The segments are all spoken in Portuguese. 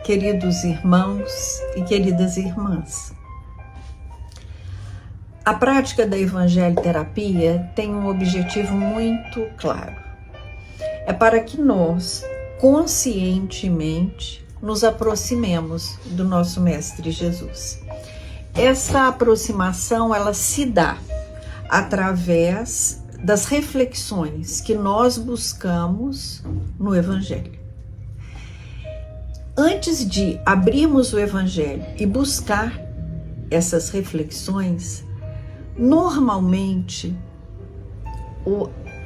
queridos irmãos e queridas irmãs. A prática da evangelho-terapia tem um objetivo muito claro. É para que nós, conscientemente, nos aproximemos do nosso Mestre Jesus. Essa aproximação, ela se dá através das reflexões que nós buscamos no Evangelho. Antes de abrirmos o Evangelho e buscar essas reflexões, normalmente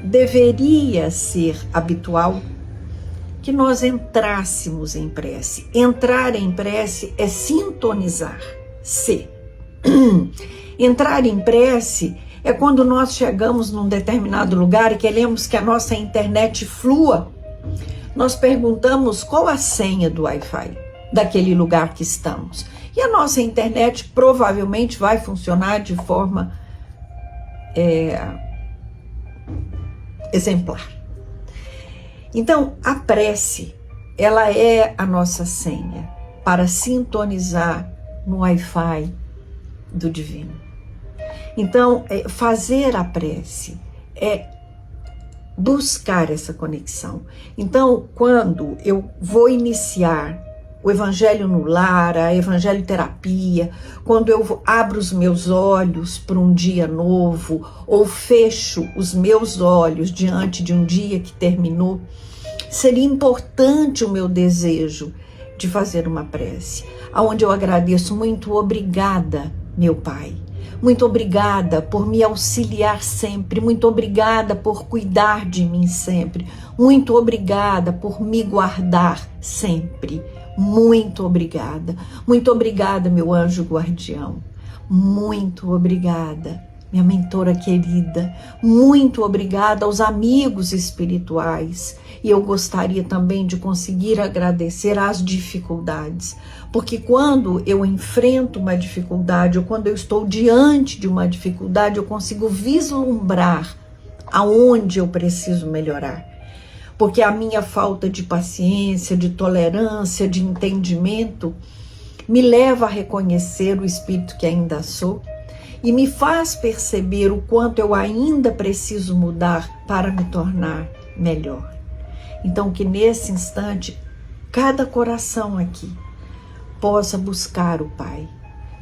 deveria ser habitual que nós entrássemos em prece. Entrar em prece é sintonizar-se. Entrar em prece é quando nós chegamos num determinado lugar e queremos que a nossa internet flua. Nós perguntamos qual a senha do Wi-Fi daquele lugar que estamos. E a nossa internet provavelmente vai funcionar de forma exemplar. Então, a prece, ela é a nossa senha para sintonizar no Wi-Fi do Divino. Então, fazer a prece é buscar essa conexão. Então, quando eu vou iniciar o Evangelho no Lar, a Evangelho-terapia, quando eu abro os meus olhos para um dia novo, ou fecho os meus olhos diante de um dia que terminou, seria importante o meu desejo de fazer uma prece, onde eu agradeço: muito obrigada, meu Pai. Muito obrigada por me auxiliar sempre. Muito obrigada por cuidar de mim sempre. Muito obrigada por me guardar sempre. Muito obrigada. Muito obrigada, meu anjo guardião. Muito obrigada, minha mentora querida. Muito obrigada aos amigos espirituais. E eu gostaria também de conseguir agradecer às dificuldades. Porque quando eu enfrento uma dificuldade, ou quando eu estou diante de uma dificuldade, eu consigo vislumbrar aonde eu preciso melhorar. Porque a minha falta de paciência, de tolerância, de entendimento, me leva a reconhecer o espírito que ainda sou e me faz perceber o quanto eu ainda preciso mudar para me tornar melhor. Então, que nesse instante, cada coração aqui possa buscar o Pai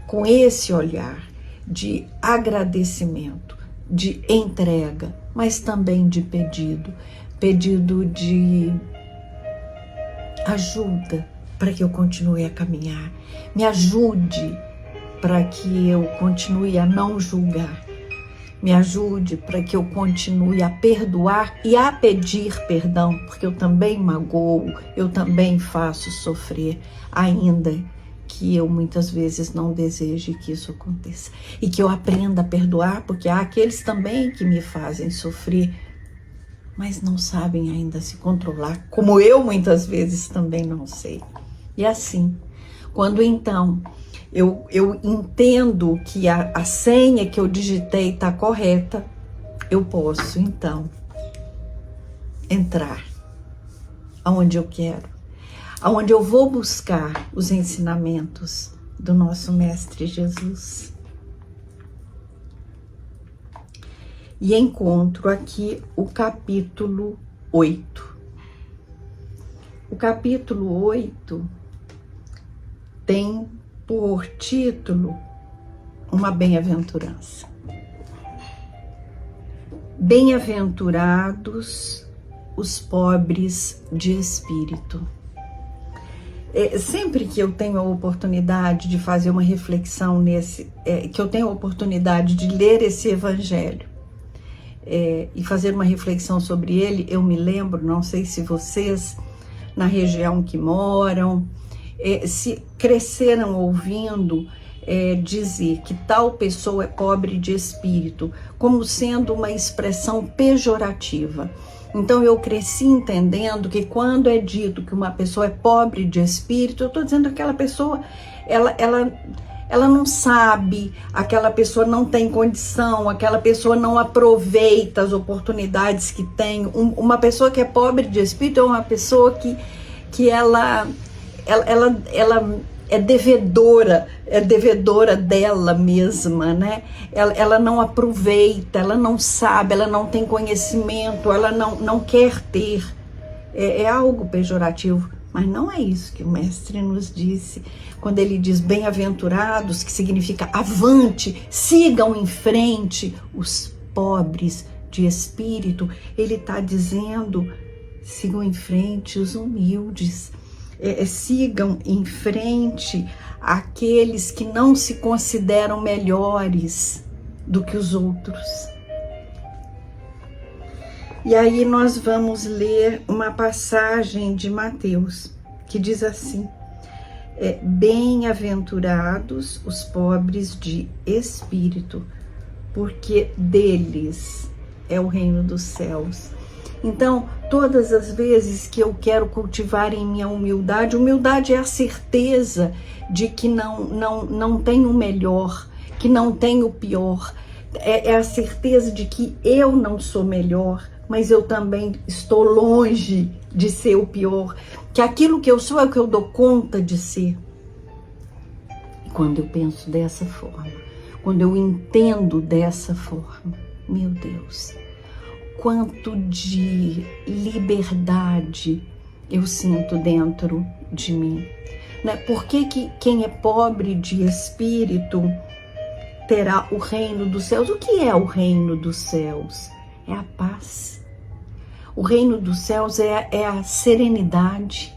com esse olhar de agradecimento, de entrega, mas também de pedido de ajuda para que eu continue a caminhar. Me ajude para que eu continue a não julgar. Me ajude para que eu continue a perdoar e a pedir perdão, porque eu também magoo, eu também faço sofrer, ainda que eu muitas vezes não deseje que isso aconteça. E que eu aprenda a perdoar, porque há aqueles também que me fazem sofrer, mas não sabem ainda se controlar, como eu muitas vezes também não sei. E assim, quando então eu entendo que a senha que eu digitei está correta, eu posso então entrar aonde eu quero, aonde eu vou buscar os ensinamentos do nosso Mestre Jesus. E encontro aqui o capítulo 8. O capítulo 8 tem por título uma bem-aventurança. Bem-aventurados os pobres de espírito. Sempre que eu tenho a oportunidade de fazer uma reflexão que eu tenho a oportunidade de ler esse evangelho e fazer uma reflexão sobre ele, eu me lembro, não sei se vocês, na região que moram, se cresceram ouvindo dizer que tal pessoa é pobre de espírito, como sendo uma expressão pejorativa. Então eu cresci entendendo que quando é dito que uma pessoa é pobre de espírito, eu estou dizendo que aquela pessoa, ela não sabe, aquela pessoa não tem condição, aquela pessoa não aproveita as oportunidades que tem. Uma pessoa que é pobre de espírito é uma pessoa que ela ela é devedora dela mesma, né? Ela não aproveita, ela não sabe, ela não tem conhecimento, ela não quer ter. É algo pejorativo, mas não é isso que o mestre nos disse. Quando ele diz bem-aventurados, que significa avante, sigam em frente os pobres de espírito, ele está dizendo, sigam em frente os humildes, sigam em frente aqueles que não se consideram melhores do que os outros. E aí nós vamos ler uma passagem de Mateus, que diz assim, bem-aventurados os pobres de espírito, porque deles é o reino dos céus. Então, todas as vezes que eu quero cultivar em minha humildade, humildade é a certeza de que não tenho o melhor, que não tenho o pior, é a certeza de que eu não sou melhor, mas eu também estou longe de ser o pior, que aquilo que eu sou é o que eu dou conta de ser. E quando eu penso dessa forma, quando eu entendo dessa forma, meu Deus, quanto de liberdade eu sinto dentro de mim, né? Por que quem é pobre de espírito terá o reino dos céus? O que é o reino dos céus? É a paz. O reino dos céus é a serenidade.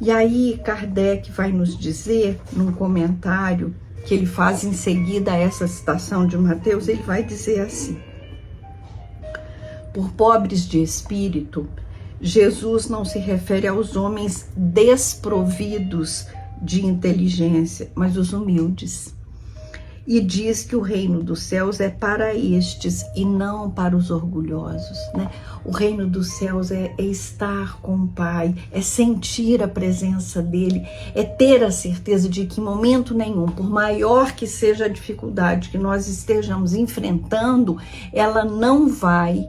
E aí Kardec vai nos dizer, num comentário que ele faz em seguida a essa citação de Mateus, ele vai dizer assim: por pobres de espírito, Jesus não se refere aos homens desprovidos de inteligência, mas os humildes. E diz que o reino dos céus é para estes e não para os orgulhosos, né? O reino dos céus é estar com o Pai, é sentir a presença dele, é ter a certeza de que em momento nenhum, por maior que seja a dificuldade que nós estejamos enfrentando, ela não vai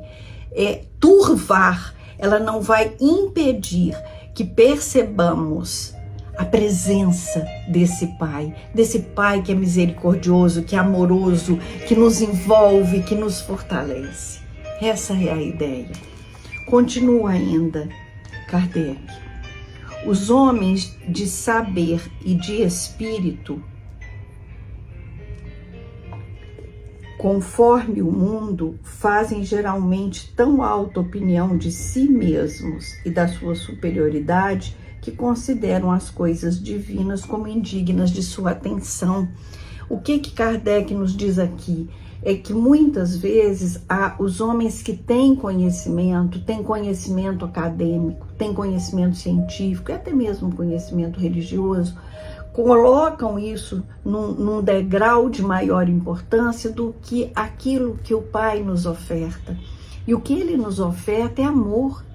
turvar, ela não vai impedir que percebamos a presença desse Pai que é misericordioso, que é amoroso, que nos envolve, que nos fortalece. Essa é a ideia. Continua ainda Kardec. Os homens de saber e de espírito, conforme o mundo, fazem geralmente tão alta opinião de si mesmos e da sua superioridade que consideram as coisas divinas como indignas de sua atenção. O que Kardec nos diz aqui é que muitas vezes os homens que têm conhecimento acadêmico, têm conhecimento científico e até mesmo conhecimento religioso, colocam isso num degrau de maior importância do que aquilo que o Pai nos oferta. E o que ele nos oferta é amor.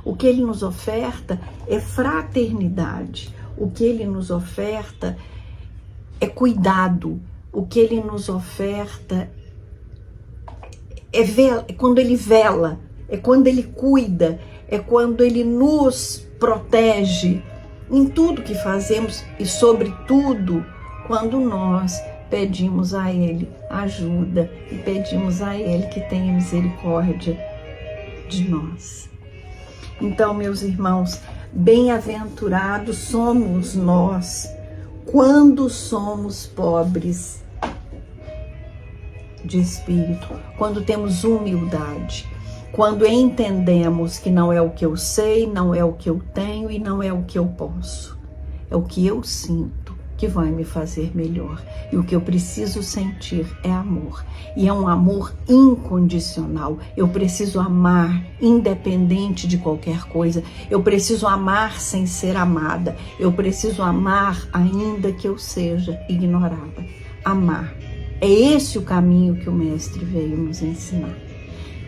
O que ele nos oferta é fraternidade. O que ele nos oferta é cuidado. O que ele nos oferta é quando ele vela, é quando ele cuida, é quando ele nos protege em tudo que fazemos e, sobretudo, quando nós pedimos a ele ajuda e pedimos a ele que tenha misericórdia de nós. Então, meus irmãos, bem-aventurados somos nós quando somos pobres de espírito, quando temos humildade, quando entendemos que não é o que eu sei, não é o que eu tenho e não é o que eu posso, é o que eu sinto que vai me fazer melhor. E o que eu preciso sentir é amor. E é um amor incondicional. Eu preciso amar independente de qualquer coisa. Eu preciso amar sem ser amada. Eu preciso amar ainda que eu seja ignorada. Amar. É esse o caminho que o Mestre veio nos ensinar.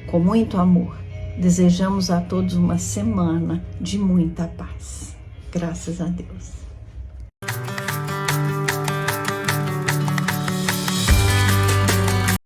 Com muito amor, desejamos a todos uma semana de muita paz. Graças a Deus.